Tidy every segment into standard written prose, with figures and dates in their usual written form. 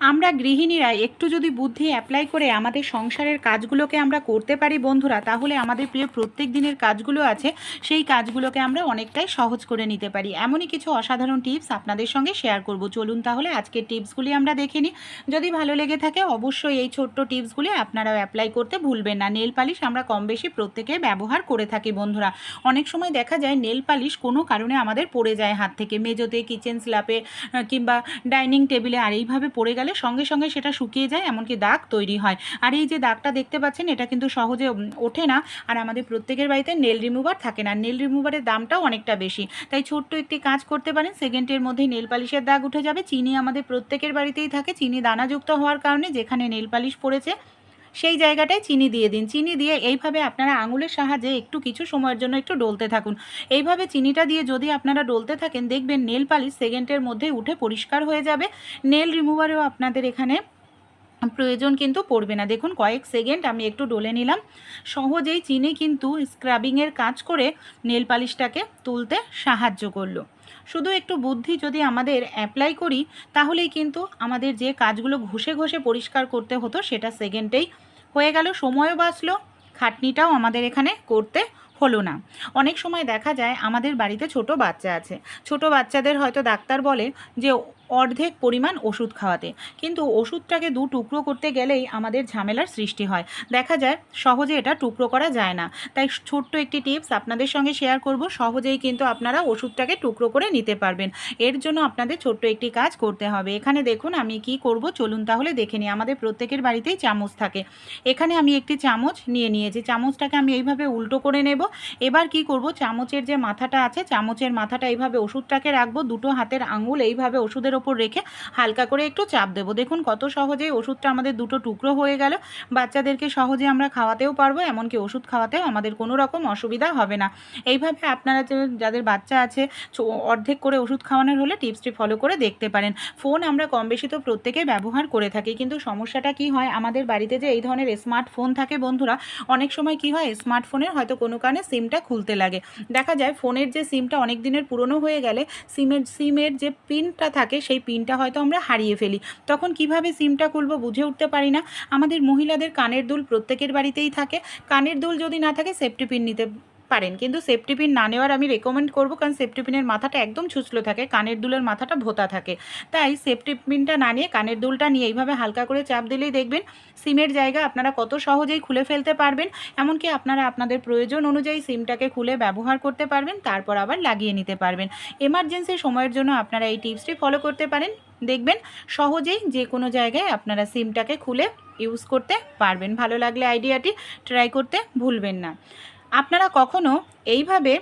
আমরা গৃহিণীরা একটু যদি বুদ্ধি অ্যাপ্লাই করে আমাদের সংসারের কাজগুলোকে আমরা করতে পারি বন্ধুরা, তাহলে আমাদের প্রিয় প্রত্যেক দিনের কাজগুলো আছে সেই কাজগুলোকে আমরা অনেকটাই সহজ করে নিতে পারি। এমনই কিছু অসাধারণ টিপস আপনাদের সঙ্গে শেয়ার করব। চলুন তাহলে আজকের টিপসগুলি আমরা দেখে নিই। যদি ভালো লেগে থাকে অবশ্যই এই ছোট্ট টিপসগুলি আপনারাও অ্যাপ্লাই করতে ভুলবেন না। নেল পালিশ আমরা কম বেশি প্রত্যেকে ব্যবহার করে থাকি বন্ধুরা। অনেক সময় দেখা যায় নেল পালিশ কোনো কারণে আমাদের পড়ে যায় হাত থেকে, মেজোতে, কিচেন স্ল্যাপে কিংবা ডাইনিং টেবিলে, আর এইভাবে পড়ে গেলে সঙ্গে সঙ্গে সেটা শুকিয়ে যায়, এমনকি দাগ তৈরি হয়। আর এই যে দাগটা দেখতে পাচ্ছেন এটা কিন্তু সহজে ওঠে না, আর আমাদের প্রত্যেকের বাড়িতে নেল রিমুভার থাকে না। নেল রিমুভারের দামটাও অনেকটা বেশি, তাই ছোট্ট একটি কাজ করতে পারেন, সেকেন্ডের মধ্যেই নেল পালিশের দাগ উঠে যাবে। চিনি আমাদের প্রত্যেকের বাড়িতেই থাকে, চিনি দানাযুক্ত হওয়ার কারণে যেখানে নেল পালিশ পড়েছে সেই জায়গাটায় চিনি দিয়ে দিন। চিনি দিয়ে এইভাবে আপনারা আঙুলের সাহায্যে একটু কিছু সময়ের জন্য একটু ডলতে থাকুন। এইভাবে চিনিটা দিয়ে যদি আপনারা ডলতে থাকেন দেখবেন নেল পালিশ সেকেন্ডের মধ্যে উঠে পরিষ্কার হয়ে যাবে। নেল রিমুভারেও আপনাদের এখানে প্রয়োজন কিন্তু পড়বে না। দেখুন কয়েক সেকেন্ড আমি একটু ডলে নিলাম, সহজেই চিনি কিন্তু স্ক্রাবিংয়ের কাজ করে নেল পালিশটাকে তুলতে সাহায্য করলো। শুধু একটু বুদ্ধি যদি আমাদের অ্যাপ্লাই করি তাহলেই কিন্তু আমাদের যে কাজগুলো ঘষে ঘষে পরিষ্কার করতে হতো সেটা সেকেন্ডেই হয়ে গেল, সময়ও বাঁচলো, খাটনিটাও আমাদের এখানে করতে হলো না। অনেক সময় দেখা যায় আমাদের বাড়িতে ছোট বাচ্চা আছে, ছোট বাচ্চাদের হয়তো ডাক্তার বলে যে অর্ধেক পরিমাণ ওষুধ খাওয়াতে, কিন্তু ওষুধটাকে দু টুকরো করতে গেলেই আমাদের ঝামেলার সৃষ্টি হয়। দেখা যায় সহজে এটা টুকরো করা যায় না। তাই ছোট্ট একটি টিপস আপনাদের সঙ্গে শেয়ার করব, সহজেই কিন্তু আপনারা ওষুধটাকে টুকরো করে নিতে পারবেন। এর জন্য আপনাদের ছোট্ট একটি কাজ করতে হবে। এখানে দেখুন আমি কি করব, চলুন তাহলে দেখে নিই। আমাদের প্রত্যেকের বাড়িতেই চামচ থাকে, এখানে আমি একটি চামচ নিয়ে নিয়েছি। চামচটাকে আমি এইভাবে উল্টো করে নেব। এবার কি করব, চামচের যে মাথাটা আছে চামচের মাথাটা এইভাবে ওষুধটাকে রাখবো, দুটো হাতের আঙুল এইভাবে ওষুধের ওপর রেখে হালকা করে একটু চাপ দেবো। দেখুন কত সহজেই ওষুধটা আমাদের দুটো টুকরো হয়ে গেল। বাচ্চাদেরকে সহজে আমরা খাওয়াতেও পারবো, এমনকি ওষুধ খাওয়াতেও আমাদের কোনো রকম অসুবিধা হবে না। এইভাবে আপনারা যাদের বাচ্চা আছে অর্ধেক করে ওষুধ খাওয়ানোর হলে টিপসটি ফলো করে দেখতে পারেন। ফোন আমরা কম বেশি তো প্রত্যেকেই ব্যবহার করে থাকি, কিন্তু সমস্যাটা কি হয়, আমাদের বাড়িতে যে এই ধরনের স্মার্টফোন থাকে বন্ধুরা, অনেক সময় কি হয় স্মার্টফোনের হয়তো কোনো কারণে সিমটা খুলতে লাগে। দেখা যায় ফোনের যে সিমটা অনেক দিনের পুরনো হয়ে গেলে সিমের যে পিনটা থাকে সেই পিনটা হয়তো আমরা হারিয়ে ফেলি। তখন কিভাবে সিমটা খুলবো বুঝে উঠতে পারি না। আমাদের মহিলাদের কানের দুল প্রত্যেকের বাড়িতেই থাকে, কানের দুল যদি না থাকে সেফটি পিন নিতে পারেন, কিন্তু সেফটি পিন না নেওয়ার আমি রেকমেন্ড করবো, কারণ সেফটি পিনের মাথাটা একদম ছুঁচলো থাকে, কানের দুলের মাথাটা ভোতা থাকে। তাই সেফটি পিনটা না নিয়ে কানের দুলটা নিয়ে এইভাবে হালকা করে চাপ দিলেই দেখবেন সিমের জায়গা আপনারা কত সহজেই খুলে ফেলতে পারবেন। এমনকি আপনারা আপনাদের প্রয়োজন অনুযায়ী সিমটাকে খুলে ব্যবহার করতে পারবেন, তারপর আবার লাগিয়ে নিতে পারবেন। এমার্জেন্সি সময়ের জন্য আপনারা এই টিপসটি ফলো করতে পারেন, দেখবেন সহজেই যে কোনো জায়গায় আপনারা সিমটাকে খুলে ইউজ করতে পারবেন। ভালো লাগলে আইডিয়াটি ট্রাই করতে ভুলবেন না। আপনারা কখনো এইভাবে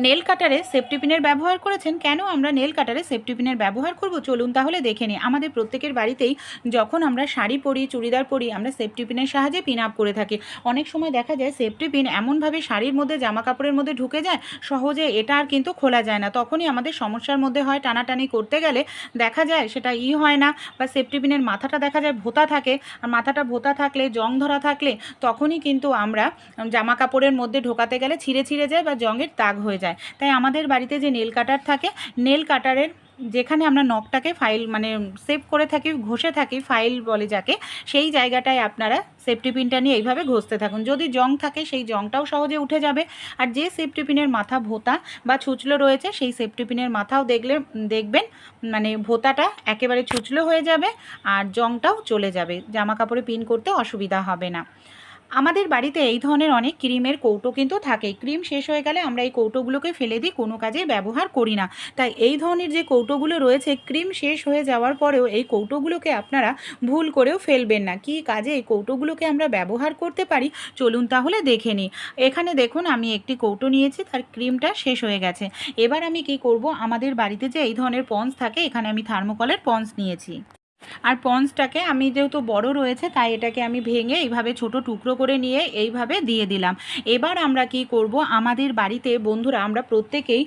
নেল কাটারে সেফটি পিনের ব্যবহার করেছেন? কেন আমরা নেল কাটারে সেফটি পিনের ব্যবহার করব, চলুন তাহলে দেখে নিই। আমাদের প্রত্যেকের বাড়িতেই যখন আমরা শাড়ি পরি, চুড়িদার পরি, আমরা সেফটি পিনের সাহায্যে পিন আপ করে থাকি। অনেক সময় দেখা যায় সেফটি পিন এমনভাবে শাড়ির মধ্যে জামা কাপড়ের মধ্যে ঢুকে যায় সহজে এটা আর কিন্তু খোলা যায় না। তখনই আমাদের সমস্যার মধ্যে হয়, টানাটানি করতে গেলে দেখা যায় সেটা হয় না, বা সেফটি পিনের মাথাটা দেখা যায় ভোতা থাকে, আর মাথাটা ভোতা থাকলে, জং ধরা থাকলে তখনই কিন্তু আমরা জামা কাপড়ের মধ্যে ঢোকাতে গেলে ছিঁড়ে ছিঁড়ে যায় বা জংয়ের দাগ হয়ে যায়। তাই আমাদের বাড়িতে যে নেল কাটার থাকে, নেল কাটারের যেখানে আমরা নখটাকে ফাইল সেভ করে থাকি, ঘষে থাকি, ফাইল বলে যাকে, সেই জায়গাটায় আপনারা সেফটি পিনটা নিয়ে এইভাবে ঘষতে থাকুন। যদি জং থাকে সেই জংটাও সহজে উঠে যাবে। আর যে সেফটি পিনের মাথা ভোতা বা ছুঁচলো রয়েছে সেই সেফটি পিনের মাথাও দেখবেন ভোতাটা একেবারে ছুঁচলো হয়ে যাবে আর জংটাও চলে যাবে, জামা কাপড়ে পিন করতে অসুবিধা হবে না। আমাদের বাড়িতে এই ধরনের অনেক ক্রিমের কৌটো কিন্তু থাকে, ক্রিম শেষ হয়ে গেলে আমরা এই কৌটোগুলোকে ফেলে দিই, কোনো কাজে ব্যবহার করি না। তাই এই ধরনের যে কৌটোগুলো রয়েছে, ক্রিম শেষ হয়ে যাওয়ার পরেও এই কৌটোগুলোকে আপনারা ভুল করেও ফেলবেন না। কি কাজে এই কৌটোগুলোকে আমরা ব্যবহার করতে পারি চলুন তাহলে দেখে নিই। এখানে দেখুন আমি একটি কৌটো নিয়েছি, তার ক্রিমটা শেষ হয়ে গেছে। এবার আমি কি করব, আমাদের বাড়িতে যে এই ধরনের পন্স থাকে, এখানে আমি থার্মোকলের পন্স নিয়েছি। আর পন্সটাকে আমি যেহেতু বড় রয়েছে তাই এটাকে আমি ভেঙে এইভাবে ছোট টুকরো করে নিয়ে এইভাবে দিয়ে দিলাম। এবার আমরা কি করব, আমাদের বাড়িতে বন্ধুরা আমরা প্রত্যেকেই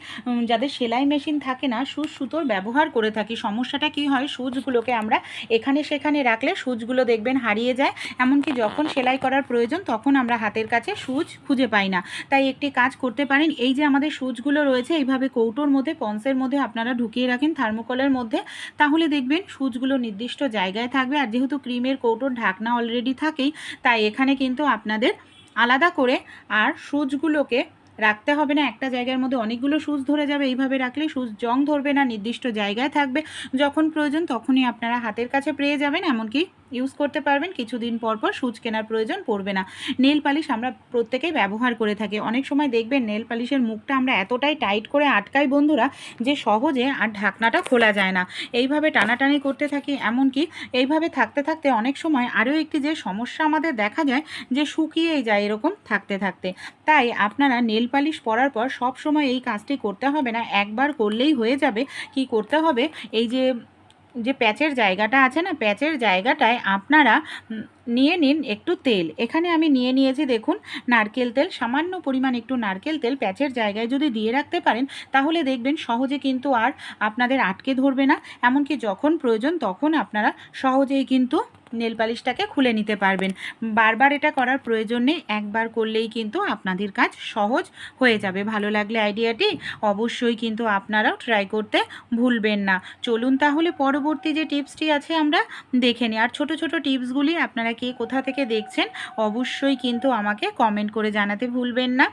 যাদের সেলাই মেশিন থাকে না, সুচ সুতোর ব্যবহার করে থাকি। সমস্যাটা কি হয়, সুচগুলোকে আমরা এখানে সেখানে রাখলে সুচগুলো দেখবেন হারিয়ে যায়, এমনকি যখন সেলাই করার প্রয়োজন তখন আমরা হাতের কাছে সুচ খুঁজে পাই না। তাই একটি কাজ করতে পারেন, এই যে আমাদের সুচগুলো রয়েছে এইভাবে কৌটোর মধ্যে, পন্সের মধ্যে আপনারা ঢুকিয়ে রাখেন থার্মোকলের মধ্যে, তাহলে দেখবেন সুচগুলো নির্দিষ্ট নির্দিষ্ট জায়গায় থাকবে। আর যেহেতু ক্রিমের কৌটোর ঢাকনা অলরেডি থাকেই, তাই এখানে কিন্তু আপনাদের আলাদা করে আর সুচগুলোকে রাখতে হবে না। একটা জায়গার মধ্যে অনেকগুলো সুচ ধরে যাবে, এইভাবে রাখলে সুচ জং ধরবে না, নির্দিষ্ট জায়গায় থাকবে। যখন প্রয়োজন তখনই আপনারা হাতের কাছে পেয়ে যাবেন, এমনকি ইউজ করতে পারবেন। কিছুদিন পর পর সুচ কেনার প্রয়োজন পড়বে না। নেল পালিশ আমরা প্রত্যেকেই ব্যবহার করে থাকি। অনেক সময় দেখবেন নেল পালিশের মুখটা আমরা এতটাই টাইট করে আটকাই বন্ধুরা, যে সহজে আর ঢাকনাটা খোলা যায় না। এইভাবে টানাটানি করতে থাকি, এমনকি এইভাবে থাকতে থাকতে অনেক সময় আরও একটি যে সমস্যা আমাদের দেখা যায়, যে শুকিয়েই যায় এরকম থাকতে থাকতে। তাই আপনারা নেল পালিশ পরার পর সব সময় এই কাজটি করতে হবে না, একবার করলেই হয়ে যাবে। কি করতে হবে, এই যে প্যাচের জায়গাটা আছে না, প্যাচের জায়গাটায় আপনারা নিয়ে নিন একটু তেল। এখানে আমি নিয়ে নিয়েছি দেখুন নারকেল তেল, সামান্য পরিমাণ একটু নারকেল তেল প্যাচের জায়গায় যদি দিয়ে রাখতে পারেন, তাহলে দেখবেন সহজে কিন্তু আর আপনাদের আটকে ধরবে না। এমনকি যখন প্রয়োজন তখন আপনারা সহজেই কিন্তু নেল পালিশটাকে খুলে নিতে পারবেন। বারবার এটা করার প্রয়োজন নেই, একবার করলেই কিন্তু আপনাদের কাজ সহজ হয়ে যাবে। ভালো লাগলে আইডিয়াটি অবশ্যই কিন্তু আপনারাও ট্রাই করতে ভুলবেন না। চলুন তাহলে পরবর্তী যে টিপসটি আছে আমরা দেখে নিই। আর ছোট ছোট টিপসগুলি আপনারা কে কোথা থেকে দেখছেন অবশ্যই কিন্তু আমাকে কমেন্ট করে জানাতে ভুলবেন না।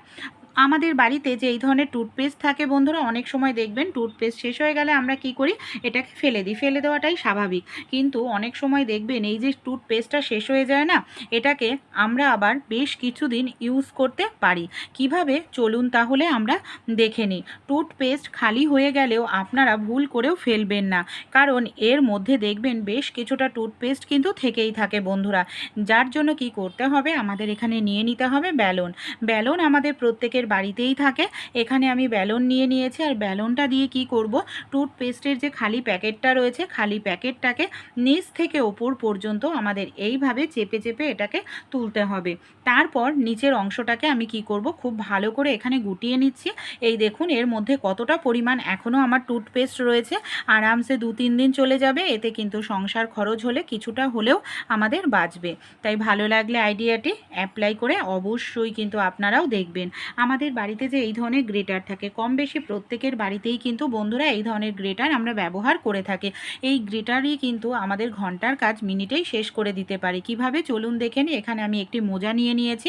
আমাদের বাড়িতে যে এই ধরনের টুথপেস্ট থাকে বন্ধুরা, অনেক সময় দেখবেন টুথপেস্ট শেষ হয়ে গেলে আমরা কি করি, এটাকে ফেলে দিই। ফেলে দেওয়াটাই স্বাভাবিক, কিন্তু অনেক সময় দেখবেন এই যে টুথপেস্টটা শেষ হয়ে যায় না, এটাকে আমরা আবার বেশ কিছুদিন ইউজ করতে পারি। কিভাবে, চলুন তাহলে আমরা দেখে নিই। টুথপেস্ট খালি হয়ে গেলেও আপনারা ভুল করেও ফেলবেন না, কারণ এর মধ্যে দেখবেন বেশ কিছুটা টুথপেস্ট কিন্তু থেকেই থাকে বন্ধুরা। যার জন্য কি করতে হবে, আমাদের এখানে নিয়ে নিতে হবে বেলুন। বেলুন আমাদের প্রত্যেকের বাড়িতেই থাকে। এখানে আমি বেলুন নিয়ে নিয়েছি, আর বেলুনটা দিয়ে কি করব, টুথপেস্টের যে খালি প্যাকেটটা রয়েছে, খালি প্যাকেটটাকে নিচ থেকে ওপর পর্যন্ত আমাদের এইভাবে চেপে চেপে এটাকে তুলতে হবে। তারপর নিচের অংশটাকে আমি কি করব, খুব ভালো করে এখানে গুটিয়ে নিচ্ছি। এই দেখুন এর মধ্যে কতটা পরিমাণ এখনও আমার টুথপেস্ট রয়েছে, আরামসে 2-3 দিন চলে যাবে। এতে কিন্তু সংসার খরচ হলে কিছুটা হলেও আমাদের বাঁচবে। তাই ভালো লাগলে আইডিয়াটি অ্যাপ্লাই করে অবশ্যই কিন্তু আপনারাও দেখবেন। আমাদের বাড়িতে যে এই ধরনের গ্রেটার থাকে, কম বেশি প্রত্যেকের বাড়িতেই কিন্তু বন্ধুরা এই ধরনের গ্রেটার আমরা ব্যবহার করে থাকি। এই গ্রেটারই কিন্তু আমাদের ঘন্টার কাজ মিনিটেই শেষ করে দিতে পারে। কিভাবে, চলুন দেখে নিই। এখানে আমি একটি মোজা নিয়ে নিয়েছি,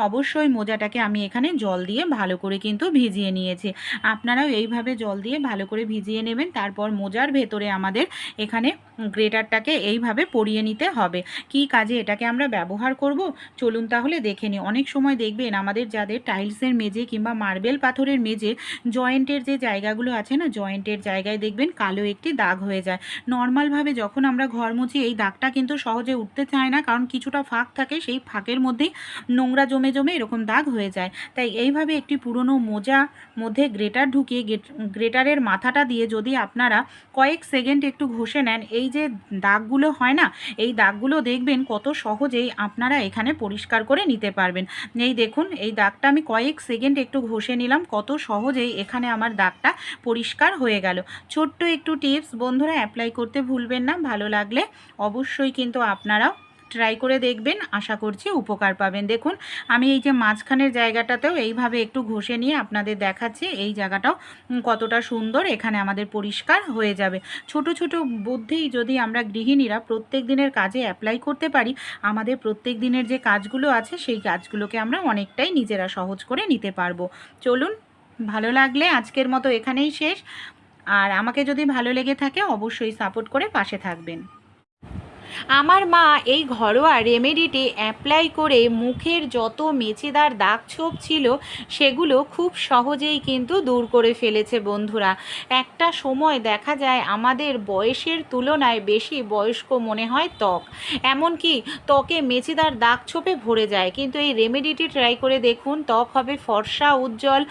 অবশ্যই মোজাটাকে আমি এখানে জল দিয়ে ভালো করে কিন্তু ভিজিয়ে নিয়েছি। আপনারাও এইভাবে জল দিয়ে ভালো করে ভিজিয়ে নেবেন। তারপর মোজার ভেতরে আমাদের এখানে গ্রেটারটাকে এইভাবে পরিয়ে নিতে হবে। কি কাজে এটাকে আমরা ব্যবহার করব, চলুন তাহলে দেখে নিই। অনেক সময় দেখবেন আমাদের যাদের টাইলসের মেঝে কিংবা মার্বেল পাথরের মেঝে জয়েন্টের যে জায়গাগুলো আছে না, জয়েন্টের জায়গায় দেখবেন কালো একটি দাগ হয়ে যায়। নর্মালভাবে যখন আমরা ঘর মুছি এই দাগটা কিন্তু সহজে উঠতে চায় না, কারণ কিছুটা ফাঁক থাকে, সেই ফাঁকের মধ্যেই নোংরা জমে জমে এরকম দাগ হয়ে যায়। তাই এইভাবে একটি পুরনো মোজা মধ্যে গ্রেটার ঢুকিয়ে গ্রেটারের মাথাটা দিয়ে যদি আপনারা কয়েক সেকেন্ড একটু ঘষে নেন, এই যে দাগগুলো হয় না, এই দাগগুলো দেখবেন কত সহজেই আপনারা এখানে পরিষ্কার করে নিতে পারবেন। এই দেখুন এই দাগটা আমি কয়েক সেকেন্ড একটু ঘষে নিলাম, কত সহজেই এখানে আমার দাগটা পরিষ্কার হয়ে গেল। ছোট্ট একটু টিপস বন্ধুরা, অ্যাপ্লাই করতে ভুলবেন না। ভালো লাগলে অবশ্যই কিন্তু আপনারাও ট্রাই করে দেখবেন, আশা করছি উপকার পাবেন। দেখুন আমি এই যে মাঝখানের জায়গাটাতেও এইভাবে একটু ঘষে নিয়ে আপনাদের দেখাচ্ছি, এই জায়গাটাও কতটা সুন্দর এখানে আমাদের পরিষ্কার হয়ে যাবে। ছোট ছোট বুদ্ধি যদি আমরা গৃহিণীরা প্রত্যেক দিনের কাজে অ্যাপ্লাই করতে পারি, আমাদের প্রত্যেক দিনের যে কাজগুলো আছে সেই কাজগুলোকে আমরা অনেকটাই নিজেরা সহজ করে নিতে পারবো। চলুন, ভালো লাগলে আজকের মতো এখানেই শেষ। আর আমাকে যদি ভালো লেগে থাকে অবশ্যই সাপোর্ট করে পাশে থাকবেন। আমার মা এই ঘরোয়া রেমেডিটি অ্যাপ্লাই করে মুখের যত মেচেদার দাগ ছোপ ছিল সেগুলো খুব সহজেই কিন্তু দূর করে ফেলেছে বন্ধুরা। একটা সময় দেখা যায় আমাদের বয়সের তুলনায় বেশি বয়স্ক মনে হয় ত্বক, এমনকি ত্বকে মেচেদার দাগ ছোপে ভরে যায়। কিন্তু এই রেমেডিটি ট্রাই করে দেখুন, ত্বক হবে ফর্সা উজ্জ্বল।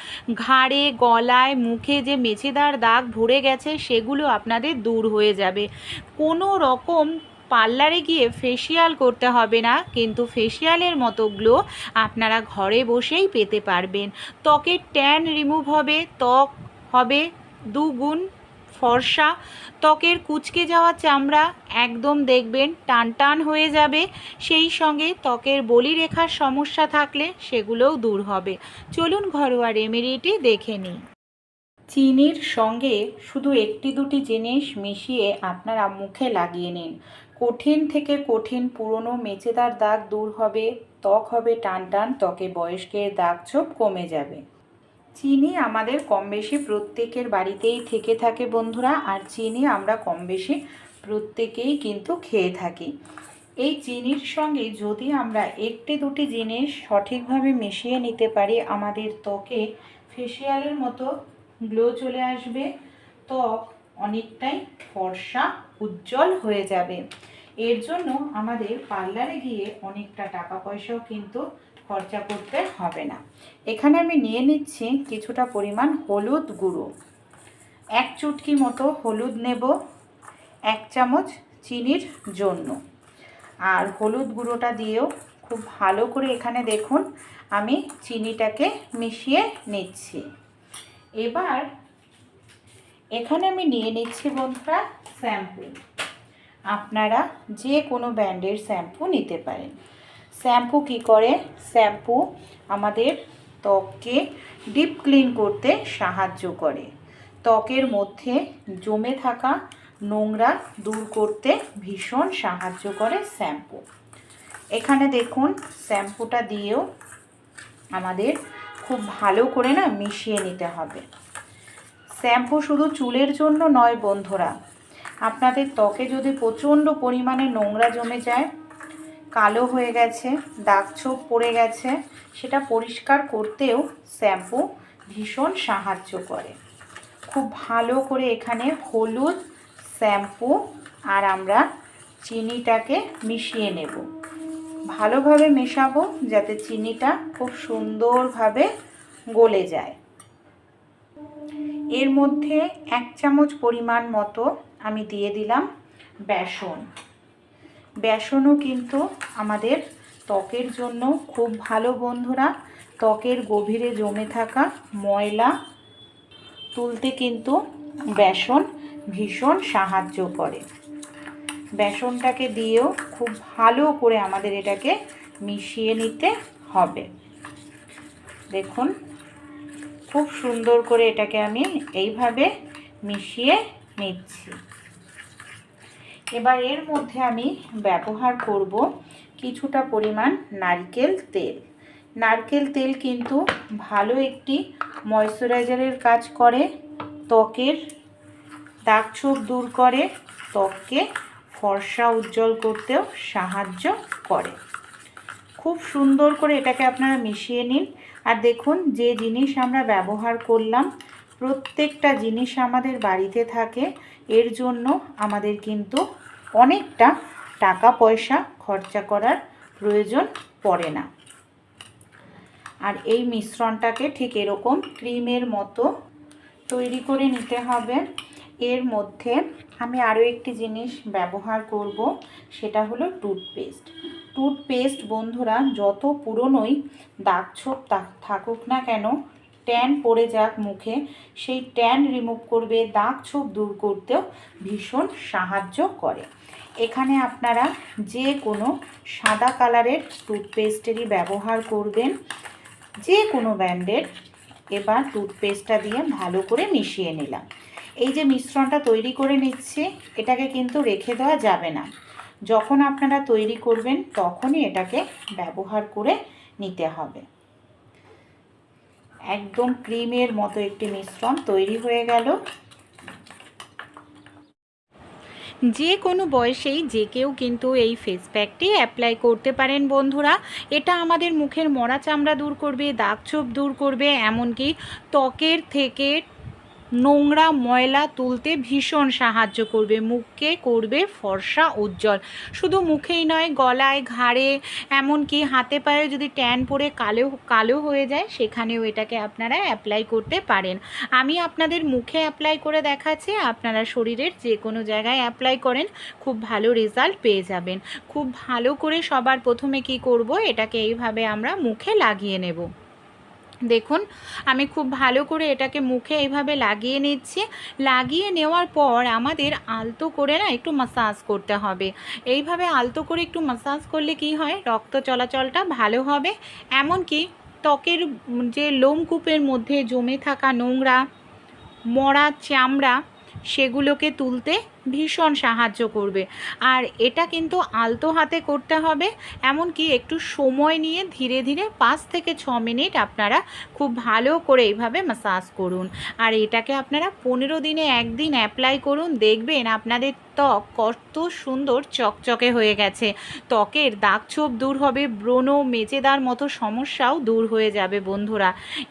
ঘাড়ে, গলায়, মুখে যে মেচেদার দাগ ভরে গেছে সেগুলো আপনাদের দূর হয়ে যাবে। কোনো রকম পার্লারে গিয়ে ফেসিয়াল করতে হবে না, কিন্তু ফেসিয়ালের মতো গ্লো আপনারা ঘরে বসেই পেতে পারবেন। ত্বকের ট্যান রিমুভ হবে, ত্বক হবে দুগুণ ফর্সা, ত্বকের কুঁচকে যাওয়া চামড়া একদম দেখবেন টান টান হয়ে যাবে। সেই সঙ্গে ত্বকের বলিরেখার সমস্যা থাকলে সেগুলোও দূর হবে। চলুন ঘরোয়া রেমেডিটি দেখে নিই। চিনির সঙ্গে শুধু একটি দুটি জিনিস মিশিয়ে আপনারা মুখে লাগিয়ে নিন। কঠিন থেকে কঠিন পুরনো মেচেদার দাগ দূর হবে, ত্বক হবে টান টান, ত্বকে বয়স্কের দাগ ছোপ কমে যাবে। চিনি আমাদের কম বেশি প্রত্যেকের বাড়িতেই থেকে থাকে বন্ধুরা, আর চিনি আমরা কম বেশি প্রত্যেকেই কিন্তু খেয়ে থাকি। এই চিনির সঙ্গে যদি আমরা একটি দুটি জিনিস সঠিকভাবে মিশিয়ে নিতে পারি, আমাদের ত্বকে ফেসিয়ালের মতো গ্লো চলে আসবে, ত্বক অনেকটাই ফর্সা উজ্জ্বল হয়ে যাবে। এর জন্য আমাদের পার্লারে গিয়ে অনেকটা টাকা পয়সাও কিন্তু খরচা করতে হবে না। এখানে আমি নিয়ে নিচ্ছি কিছুটা পরিমাণ হলুদ গুঁড়ো, 1 চুটকি মতো হলুদ নেব 1 চামচ চিনির জন্য। আর হলুদ গুঁড়োটা দিয়েও খুব ভালো করে এখানে দেখুন আমি চিনিটাকে মিশিয়ে নিচ্ছি। এবার এখানে আমি নিয়ে নিচ্ছি বন্ধুরা শ্যাম্পু। আপনারা যে কোনো ব্র্যান্ডের শ্যাম্পু নিতে পারেন। শ্যাম্পু কি করে? শ্যাম্পু আমাদের ত্বককে ডিপ ক্লিন করতে সাহায্য করে, ত্বকের মধ্যে জমে থাকা নোংরা দূর করতে ভীষণ সাহায্য করে শ্যাম্পু। এখানে দেখুন শ্যাম্পুটা দিয়েও আমাদের খুব ভালো করে মিশিয়ে নিতে হবে। শ্যাম্পু শুধু চুলের জন্য নয় বন্ধুরা, আপনাদের ত্বকে যদি প্রচণ্ড পরিমাণে নোংরা জমে যায়, কালো হয়ে গেছে, দাগ ছোপ পড়ে গেছে, সেটা পরিষ্কার করতেও শ্যাম্পু ভীষণ সাহায্য করে। খুব ভালো করে এখানে হলুদ, শ্যাম্পু আর আমরা চিনিটাকে মিশিয়ে নেব। ভালোভাবে মেশাবো যাতে চিনিটা খুব সুন্দরভাবে গলে যায়। এর মধ্যে 1 চামচ পরিমাণ মতো আমি দিয়ে দিলাম বেসন। বেসনও কিন্তু আমাদের ত্বকের জন্য খুব ভালো বন্ধুরা। ত্বকের গভীরে জমে থাকা ময়লা তুলতে কিন্তু বেসন ভীষণ সাহায্য করে। বেসনটাকে দিয়েও খুব ভালো করে আমাদের এটাকে মিশিয়ে নিতে হবে। দেখুন খুব সুন্দর করে এটাকে আমি এইভাবে মিশিয়ে নিচ্ছি। এবার এর মধ্যে আমি ব্যবহার করব কিছুটা পরিমাণ নারকেল তেল। নারকেল তেল কিন্তু ভালো একটি ময়শ্চারাইজারের কাজ করে, ত্বকের দাগ ছোপ দূর করে, ত্বককে ফর্সা উজ্জ্বল করতেও সাহায্য করে। খুব সুন্দর করে এটাকে আপনারা মিশিয়ে নিন। আর দেখুন যে জিনিস আমরা ব্যবহার করলাম, প্রত্যেকটা জিনিস আমাদের বাড়িতে থাকে, এর জন্য আমাদের কিন্তু অনেকটা টাকা পয়সা খরচা করার প্রয়োজন পড়ে না। আর এই মিশ্রণটাকে ঠিক এরকম ক্রিমের মতো তৈরি করে নিতে হবে। এর মধ্যে আমি আরও একটি জিনিস ব্যবহার করব, সেটা হলো টুথপেস্ট। টুথপেস্ট বন্ধুরা যত পুরনোই দাগ ছোপ থাকুক না কেন, ট্যান পড়ে যাক মুখে, সেই ট্যান রিমুভ করবে, দাগ ছোপ দূর করতেও ভীষণ সাহায্য করে। এখানে আপনারা যে কোনো সাদা কালারের টুথপেস্টেরই ব্যবহার করবেন, যে কোনো ব্র্যান্ডের। এবার টুথপেস্টটা দিয়ে ভালো করে মিশিয়ে নিলাম। এই যে মিশ্রণটা তৈরি করে নিচ্ছি, এটাকে কিন্তু রেখে দেওয়া যাবে না। যখন আপনারা তৈরি করবেন তখনই এটাকে ব্যবহার করে নিতে হবে। একদম ক্রিমের মতো একটি মিশ্রণ তৈরি হয়ে গেল। যে কোনো বয়সেই যে কেউ কিন্তু এই ফেস প্যাকটি অ্যাপ্লাই করতে পারেন বন্ধুরা। এটা আমাদের মুখের মরা চামড়া দূর করবে, দাগ ছোপ দূর করবে, এমনকি ত্বকের থেকে নোংরা ময়লা তুলতে ভীষণ সাহায্য করবে, মুখকে করবে ফর্সা উজ্জ্বল। শুধু মুখেই নয়, গলায়, ঘাড়ে, এমনকি হাতে পায়ে যদি ট্যান পড়ে কালো হয়ে যায়, সেখানেও এটাকে আপনারা অ্যাপ্লাই করতে পারেন। আমি আপনাদের মুখে অ্যাপ্লাই করে দেখাচ্ছি, আপনারা শরীরের যে কোনো জায়গায় অ্যাপ্লাই করেন, খুব ভালো রেজাল্ট পেয়ে যাবেন। খুব ভালো করে সবার প্রথমে কি করব, এটাকে এইভাবে আমরা মুখে লাগিয়ে নেব। দেখুন আমি খুব ভালো করে এটাকে মুখে এইভাবে লাগিয়ে নিচ্ছি। লাগিয়ে নেওয়ার পর আমাদের আলতো করে একটু মাসাজ করতে হবে। এইভাবে আলতো করে একটু মাসাজ করলে কি হয়, রক্ত চলাচলটা ভালো হবে, এমনকি ত্বকের যে লোমকূপের মধ্যে জমে থাকা নোংরা মরা চামড়া সেগুলোকে তুলতে ভীষণ সাহায্য করবে। আর এটা কিন্তু আলতো হাতে করতে হবে, এমনকি একটু সময় নিয়ে ধীরে ধীরে 5 থেকে 6 মিনিট আপনারা খুব ভালো করে এইভাবে ম্যাসাজ করুন। আর এটাকে আপনারা 15 দিনে একদিন অ্যাপ্লাই করুন, দেখবেন আপনাদের ত্বক কত সুন্দর চকচকে হয়ে গেছে। ত্বকের দাগ ছোপ দূর হবে, ব্রণ মেচেদার মতো সমস্যাও দূর হয়ে যাবে বন্ধুরা।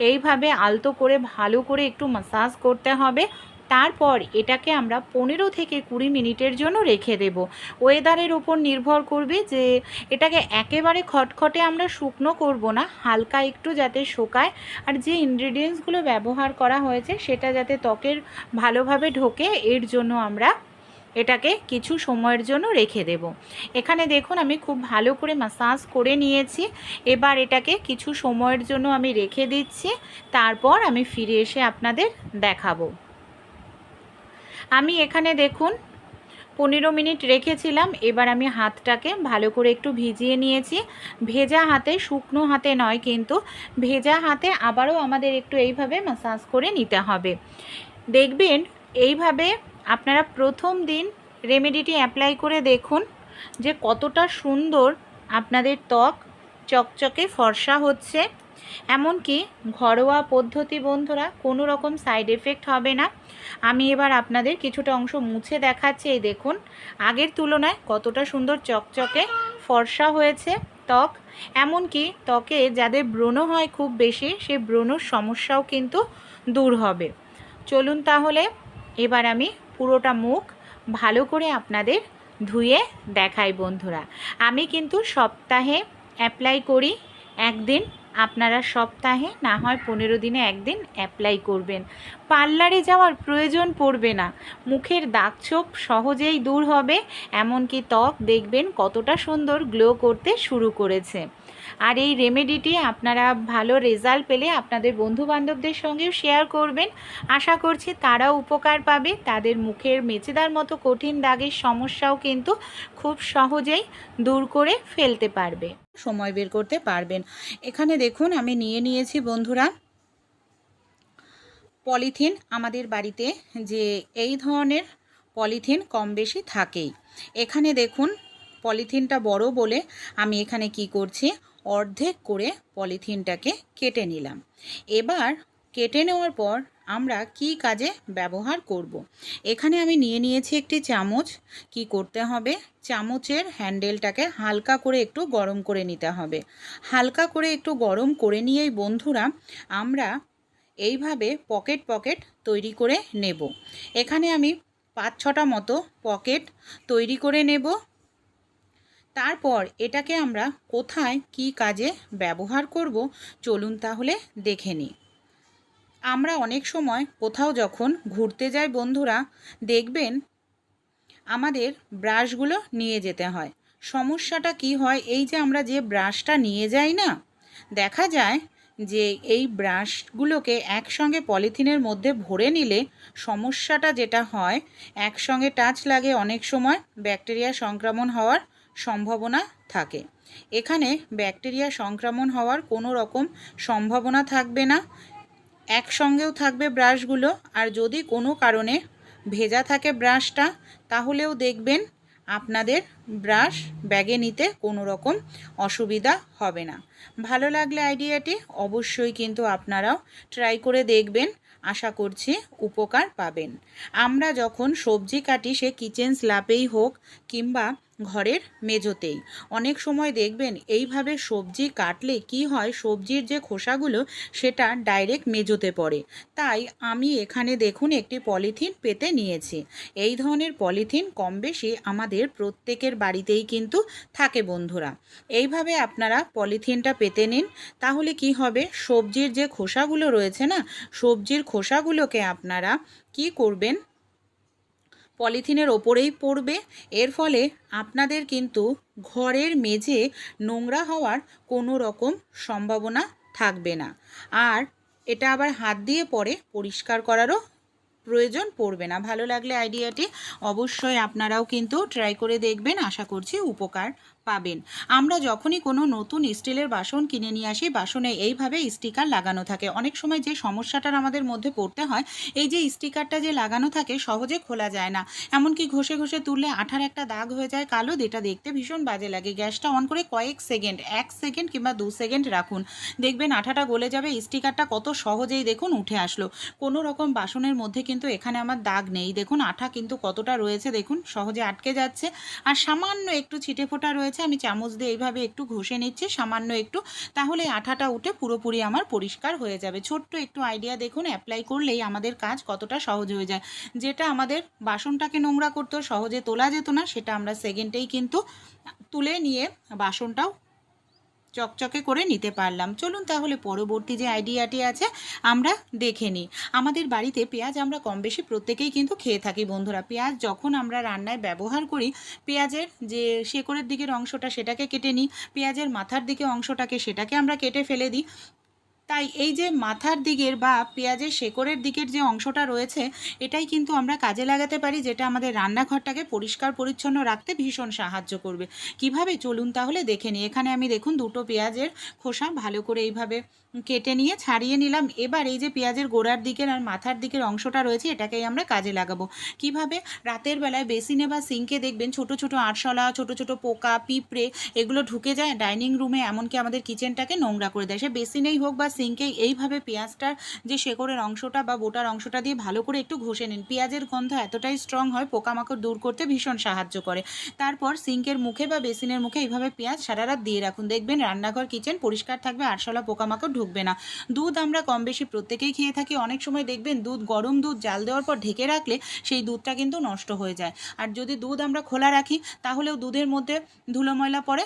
এইভাবে আলতো করে ভালো করে একটু ম্যাসাজ করতে হবে। তারপর এটাকে আমরা 15 থেকে 20 মিনিটের জন্য রেখে দেব। ওয়েদারের উপর নির্ভর করবে যে এটাকে একেবারে খটখটে আমরা শুকনো করব না, হালকা একটু যাতে শুকায়, আর যে ইনগ্রিডিয়েন্টসগুলো ব্যবহার করা হয়েছে সেটা যাতে ত্বকের ভালোভাবে ঢোকে, এর জন্য আমরা এটাকে কিছু সময়ের জন্য রেখে দেব। এখানে দেখুন আমি খুব ভালো করে ম্যাসাজ করে নিয়েছি। এবার এটাকে কিছু সময়ের জন্য আমি রেখে দিচ্ছি, তারপর আমি ফিরে এসে আপনাদের দেখাবো। আমি এখানে দেখুন 15 মিনিট রেখেছিলাম। এবার আমি হাতটাকে ভালো করে একটু ভিজিয়ে নিয়েছি। ভেজা হাতে, শুকনো হাতে নয় কিন্তু, ভেজা হাতে আবারও আমাদের একটু এইভাবে ম্যাসাজ করে নিতে হবে। দেখবেন এইভাবে আপনারা প্রথম দিন রেমেডিটি অ্যাপ্লাই করে দেখুন যে কতটা সুন্দর আপনাদের ত্বক চকচকে ফর্সা হচ্ছে। এমনকি ঘরোয়া পদ্ধতি বন্ধুরা, কোনো রকম সাইড এফেক্ট হবে না। আমি এবার আপনাদের কিছুটা অংশ মুছে দেখাচ্ছি। এই দেখুন আগের তুলনায় কতটা সুন্দর চকচকে ফর্সা হয়েছে ত্বক। এমনকি ত্বকে যাদের ব্রণ হয় খুব বেশি, সেই ব্রণর সমস্যাও কিন্তু দূর হবে। চলুন তাহলে এবার আমি পুরোটা মুখ ভালো করে আপনাদের ধুয়ে দেখাই বন্ধুরা। আমি কিন্তু সপ্তাহে অ্যাপ্লাই করি একদিন, আপনারা সপ্তাহে না হয় 15 দিনে একদিন অ্যাপ্লাই করবেন। পার্লারে যাওয়ার প্রয়োজন পড়বে না, মুখের দাগছোপ সহজেই দূর হবে, এমনকি ত্বক দেখবেন কতটা সুন্দর গ্লো করতে শুরু করেছে। আর এই রেমেডিটি আপনারা ভালো রেজাল্ট পেলে আপনাদের বন্ধুবান্ধবদের সঙ্গেও শেয়ার করবেন। আশা করছি তারাও উপকার পাবে, তাদের মুখের মেচেদার মতো কঠিন দাগের সমস্যাও কিন্তু খুব সহজেই দূর করে ফেলতে পারবে, সময় বের করতে পারবেন। এখানে দেখুন আমি নিয়ে নিয়েছি বন্ধুরা পলিথিন। আমাদের বাড়িতে যে এই ধরনের পলিথিন কম বেশি থাকেই। এখানে দেখুন পলিথিনটা বড় বলে আমি এখানে কি করছি, অর্ধেক করে পলিথিনটাকে কেটে নিলাম। এবার কেটে নেওয়ার পর আমরা কি কাজে ব্যবহার করব। এখানে আমি নিয়ে নিয়েছি একটি চামচ। কি করতে হবে, চামচের হ্যান্ডেলটাকে হালকা করে একটু গরম করে নিতে হবে। হালকা করে একটু গরম করে নিয়েই বন্ধুরা আমরা এইভাবে পকেট পকেট তৈরি করে নেব। এখানে আমি 5-6টা মতো পকেট তৈরি করে নেব। তারপর এটাকে আমরা কোথায় কি কাজে ব্যবহার করব চলুন তাহলে দেখে নিই। আমরা অনেক সময় কোথাও যখন ঘুরতে যাই বন্ধুরা, দেখবেন আমাদের ব্রাশগুলো নিয়ে যেতে হয়। সমস্যাটা কি হয়, এই যে আমরা যে ব্রাশটা নিয়ে যাই না, দেখা যায় যে এই ব্রাশগুলোকে একসঙ্গে পলিথিনের মধ্যে ভরে নিলে সমস্যাটা যেটা হয়, একসঙ্গে টাচ লাগে অনেক সময় ব্যাকটেরিয়া সংক্রমণ হওয়ার সম্ভাবনা থাকে। এখানে ব্যাকটেরিয়া সংক্রমণ হওয়ার কোনো রকম সম্ভাবনা থাকবে না। একসঙ্গেও থাকবে ব্রাশগুলো। আর যদি কোনো কারণে ভেজা থাকে ব্রাশটা, তাহলেও দেখবেন আপনাদের ব্রাশ ব্যাগে নিতে কোনো রকম অসুবিধা হবে না। ভালো লাগলে আইডিয়াটি অবশ্যই কিন্তু আপনারাও ট্রাই করে দেখবেন, আশা করছি উপকার পাবেন। আমরা যখন সবজি কাটি, সে কিচেন স্ল্যাপেই হোক কিংবা ঘরের মেঝোতেই, অনেক সময় দেখবেন এইভাবে সবজি কাটলে কি হয়, সবজির যে খোসাগুলো সেটা ডাইরেক্ট মেঝোতে পড়ে। তাই আমি এখানে দেখুন একটি পলিথিন পেতে নিয়েছি। এই ধরনের পলিথিন কম বেশি আমাদের প্রত্যেকের বাড়িতেই কিন্তু থাকে বন্ধুরা। এইভাবে আপনারা পলিথিনটা পেতে নিন, তাহলে কি হবে, সবজির যে খোসাগুলো রয়েছে না, সবজির খোসাগুলোকে আপনারা কি করবেন, পলিথিনের ওপরেই পড়বে। এর ফলে আপনাদের কিন্তু ঘরের মেঝে নোংরা হওয়ার কোনো রকম সম্ভাবনা থাকবে না। আর এটা আবার হাত দিয়ে পরে পরিষ্কার করারও প্রয়োজন পড়বে না। ভালো লাগলে আইডিয়াটি অবশ্যই আপনারাও কিন্তু ট্রাই করে দেখবেন, আশা করছি উপকার পাবেন। আমরা যখনই কোনো নতুন স্টিলের বাসন কিনে নিয়ে আসি, বাসনে এইভাবে স্টিকার লাগানো থাকে। অনেক সময় যে সমস্যাটার আমাদের মধ্যে পড়তে হয়, এই যে স্টিকারটা যে লাগানো থাকে সহজে খোলা যায় না, এমনকি ঘষে ঘষে তুললে আঠার একটা দাগ হয়ে যায় কালো, যেটা দেখতে ভীষণ বাজে লাগে। গ্যাসটা অন করে কয়েক সেকেন্ড, 1 সেকেন্ড কিংবা 2 সেকেন্ড রাখুন, দেখবেন আঠাটা গলে যাবে, স্টিকারটা কত সহজেই দেখুন উঠে আসলো। কোনো রকম বাসনের মধ্যে কিন্তু এখানে আমার দাগ নেই, দেখুন আঠা কিন্তু কতটা রয়েছে, দেখুন সহজে আটকে যাচ্ছে। আর সামান্য একটু ছিটে ফোটা রয়েছে, আমি চামচ দিয়ে এইভাবে একটু ঘষে নিচ্ছি সামান্য একটু, তাহলে আঠাটা উঠে পুরোপুরি আমার পরিষ্কার হয়ে যাবে। ছোট্ট একটু আইডিয়া দেখুন, অ্যাপ্লাই করলেই আমাদের কাজ কতটা সহজ হয়ে যায়। যেটা আমাদের বাসনটাকে নোংরা করতে সহজে তোলা যেত না, সেটা আমরা সেকেন্ডেই কিন্তু তুলে নিয়ে বাসনটাও চকচকে করে নিতে পারলাম। চলুন তাহলে পরবর্তী যে আইডিয়াটি আছে আমরা দেখে নিই। আমাদের বাড়িতে পেঁয়াজ আমরা কম বেশি প্রত্যেকেই কিন্তু খেয়ে থাকি বন্ধুরা। পেঁয়াজ যখন আমরা রান্নায় ব্যবহার করি, পেঁয়াজের যে শেকড়ের দিকের অংশটা সেটাকে কেটে নিই, পেঁয়াজের মাথার দিকে অংশটাকে সেটাকে আমরা কেটে ফেলে দিই। তাই এই যে মাথার দিকের বা পেঁয়াজের শেকড়ের দিকের যে অংশটা রয়েছে, এটাই কিন্তু আমরা কাজে লাগাতে পারি, যেটা আমাদের রান্নাঘরটাকে পরিষ্কার পরিচ্ছন্ন রাখতে ভীষণ সাহায্য করবে। কিভাবে চলুন তাহলে দেখে নিই। এখানে আমি দেখুন দুটো পেঁয়াজের খোসা ভালো করে এইভাবে কেটে নিয়ে ছাড়িয়ে নিলাম। এবার এই যে পেঁয়াজের গোড়ার দিকের আর মাথার দিকের অংশটা রয়েছে, এটাকেই আমরা কাজে লাগাবো। কিভাবে? রাতের বেলায় বেসিনে বা সিঙ্কে দেখবেন ছোট ছোট আরশোলা, ছোট ছোট পোকা, পিঁপড়ে এগুলো ঢুকে যায় ডাইনিং রুমে, এমনকি আমাদের কিচেনটাকে নোংরা করে দেয়। সে বেসিনেই হোক বা সিঙ্কেই এইভাবে পেঁয়াজটার যে শেকড়ের অংশটা বা বোটার অংশটা দিয়ে ভালো করে একটু ঘষে নিন। পেঁয়াজের গন্ধ এতটাই স্ট্রং হয়, পোকামাকড় দূর করতে ভীষণ সাহায্য করে। তারপর সিঙ্কের মুখে বা বেসিনের মুখে এইভাবে পেঁয়াজ সারা রাত দিয়ে রাখুন, দেখবেন রান্নাঘর কিচেন পরিষ্কার থাকবে, আরশোলা পোকামাকড় ঢুকবে না। দুধ আমরা কম বেশি প্রত্যেকেই খেয়ে থাকি। অনেক সময় দেখবেন দুধ, গরম দুধ জাল দেওয়ার পর ঢেকে রাখলে সেই দুধটা কিন্তু নষ্ট হয়ে যায়। আর যদি দুধ আমরা খোলা রাখি তাহলেও দুধের মধ্যে ধুলো ময়লা পড়ে,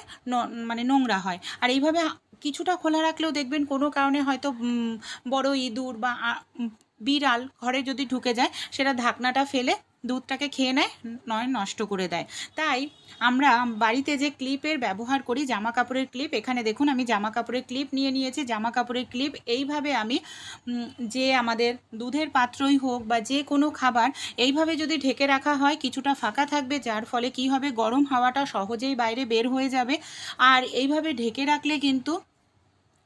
মানে নোংরা হয়। আর এইভাবে কিছুটা খোলা রাখলেও দেখবেন কোনো কারণে হয়তো বড় ইঁদুর বা বিড়াল ঘরে যদি ঢুকে যায়, সেটা ঢাকনাটা ফেলে দুধটাকে খেয়ে নেয়, নয় নষ্ট করে দেয়। তাই আমরা বাড়িতে যে ক্লিপের ব্যবহার করি, জামা কাপড়ের ক্লিপ, এখানে দেখুন আমি জামা কাপড়ের ক্লিপ নিয়ে নিয়েছি। জামা কাপড়ের ক্লিপ এইভাবে আমি যে আমাদের দুধের পাত্রই হোক বা যে কোনো খাবার এইভাবে যদি ঢেকে রাখা হয়, কিছুটা ফাঁকা থাকবে, যার ফলে কি হবে, গরম হাওয়াটা সহজেই বাইরে বের হয়ে যাবে। আর এইভাবে ঢেকে রাখলে কিন্তু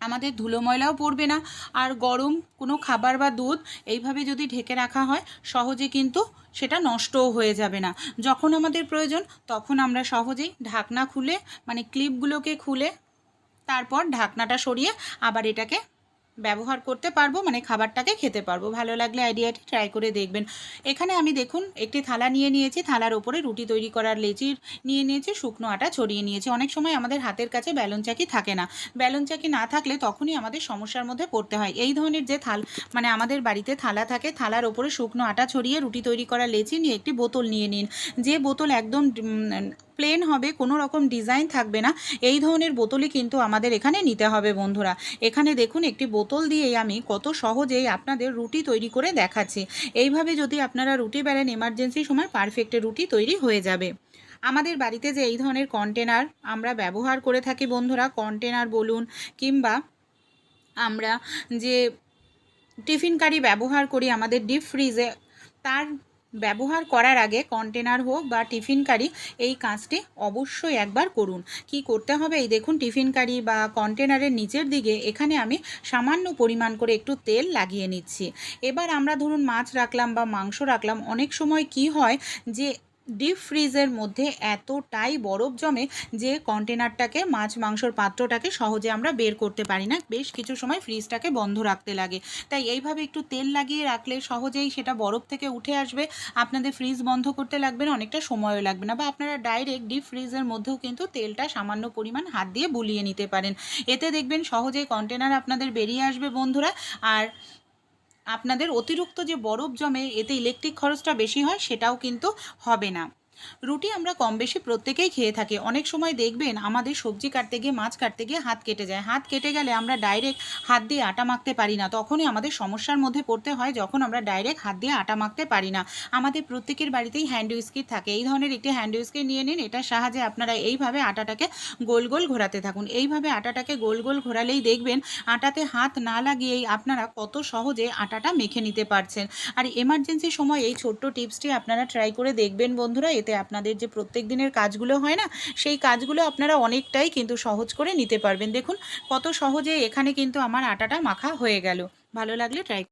আমাদের ধুলো ময়লাও পড়বে না। আর গরম কোনো খাবার বা দুধ এইভাবে যদি ঢেকে রাখা হয়, সহজে কিন্তু সেটা নষ্টও হয়ে যাবে না। যখন আমাদের প্রয়োজন তখন আমরা সহজেই ঢাকনা খুলে, মানে ক্লিপগুলোকে খুলে তারপর ঢাকনাটা সরিয়ে আবার এটাকে ব্যবহার করতে পারবো, মানে খাবারটাকে খেতে পারবো। ভালো লাগলে আইডিয়াটি ট্রাই করে দেখবেন। এখানে আমি দেখুন একটি থালা নিয়ে নিয়েছি, থালার ওপরে রুটি তৈরি করার লেচির নিয়ে নিয়েছি, শুকনো আটা ছড়িয়ে নিয়েছি। অনেক সময় আমাদের হাতের কাছে ব্যালন চাকি থাকে না, ব্যালন চাকি না থাকলে তখনই আমাদের সমস্যার মধ্যে পড়তে হয়। এই ধরনের যে মানে আমাদের বাড়িতে থালা থাকে, থালার ওপরে শুকনো আটা ছড়িয়ে রুটি তৈরি করার লেচি নিয়ে একটি বোতল নিয়ে নিন। যে বোতল একদম প্লেন হবে, কোনো রকম ডিজাইন থাকবে না, এই ধরনের বোতলই কিন্তু আমাদের এখানে নিতে হবে বন্ধুরা। এখানে দেখুন একটি বোতল দিয়েই আমি কত সহজেই আপনাদের রুটি তৈরি করে দেখাচ্ছি। এইভাবে যদি আপনারা রুটি বেলেন, এমার্জেন্সি সময় পারফেক্ট রুটি তৈরি হয়ে যাবে। আমাদের বাড়িতে যে এই ধরনের কন্টেনার আমরা ব্যবহার করে থাকি বন্ধুরা, কন্টেনার বলুন কিংবা আমরা যে টিফিন কারি ব্যবহার করি আমাদের ডিপ ফ্রিজে, তার ব্যবহার করার আগে কন্টেনার হোক বা টিফিন কারি, এই কাজটি অবশ্যই একবার করুন। কি করতে হবে, এই দেখুন টিফিন কারি বা কন্টেনারের নিচের দিকে এখানে আমি সামান্য পরিমাণ করে একটু তেল লাগিয়ে নিচ্ছি। এবার আমরা ধরুন মাছ রাখলাম বা মাংস রাখলাম, অনেক সময় কি হয় যে ডিপ ফ্রিজের মধ্যে এতটাই বরফ জমে যে কন্টেনারটাকে, মাছ মাংসর পাত্রটাকে সহজে আমরা বের করতে পারি না, বেশ কিছু সময় ফ্রিজটাকে বন্ধ রাখতে লাগে। তাই এইভাবে একটু তেল লাগিয়ে রাখলে সহজেই সেটা বরফ থেকে উঠে আসবে, আপনাদের ফ্রিজ বন্ধ করতে লাগবে না, অনেকটা সময়ও লাগবে না। বা আপনারা ডাইরেক্ট ডিপ ফ্রিজের মধ্যেও কিন্তু তেলটা সামান্য পরিমাণ হাত দিয়ে বুলিয়ে নিতে পারেন। এতে দেখবেন সহজেই কন্টেনার আপনাদের বেরিয়ে আসবে বন্ধুরা। আর আপনাদের অতিরিক্ত যে বরফ জমে, এতে ইলেকট্রিক খরচটা বেশি হয়, সেটাও কিন্তু হবে না। রুটি আমরা কম বেশি প্রত্যেকেই খেয়ে থাকি। অনেক সময় দেখবেন আমাদের সবজি কাটতে গিয়ে, মাছ কাটতে গিয়ে হাত কেটে যায়। হাত কেটে গেলে আমরা ডাইরেক্ট হাত দিয়ে আটা মাখতে পারি না। তখনই আমাদের সমস্যার মধ্যে পড়তে হয়, যখন আমরা ডাইরেক্ট হাত দিয়ে আটা মাখতে পারি না। আমাদের প্রত্যেকের বাড়িতেই হ্যান্ড উইস্কির থাকে। এই ধরনের একটি হ্যান্ড উইস্কির নিয়ে নিন। এটার সাহায্যে আপনারা এইভাবে আটাটাকে গোল গোল ঘোরাতে থাকুন। এইভাবে আটাটাকে গোল গোল ঘোরালেই দেখবেন আটাতে হাত না লাগিয়েই আপনারা কত সহজে আটাটা মেখে নিতে পারছেন। আর এমার্জেন্সি সময় এই ছোট্ট টিপসটি আপনারা ট্রাই করে দেখবেন বন্ধুরা। এতে আপনাদের যে প্রত্যেক দিনের কাজগুলো হয় না, সেই কাজগুলো আপনারা অনেকটাই কিন্তু সহজ করে নিতে পারবেন। দেখুন কত সহজে এখানে কিন্তু আমার আটাটা মাখা হয়ে গেল। ভালো লাগলে ট্রাই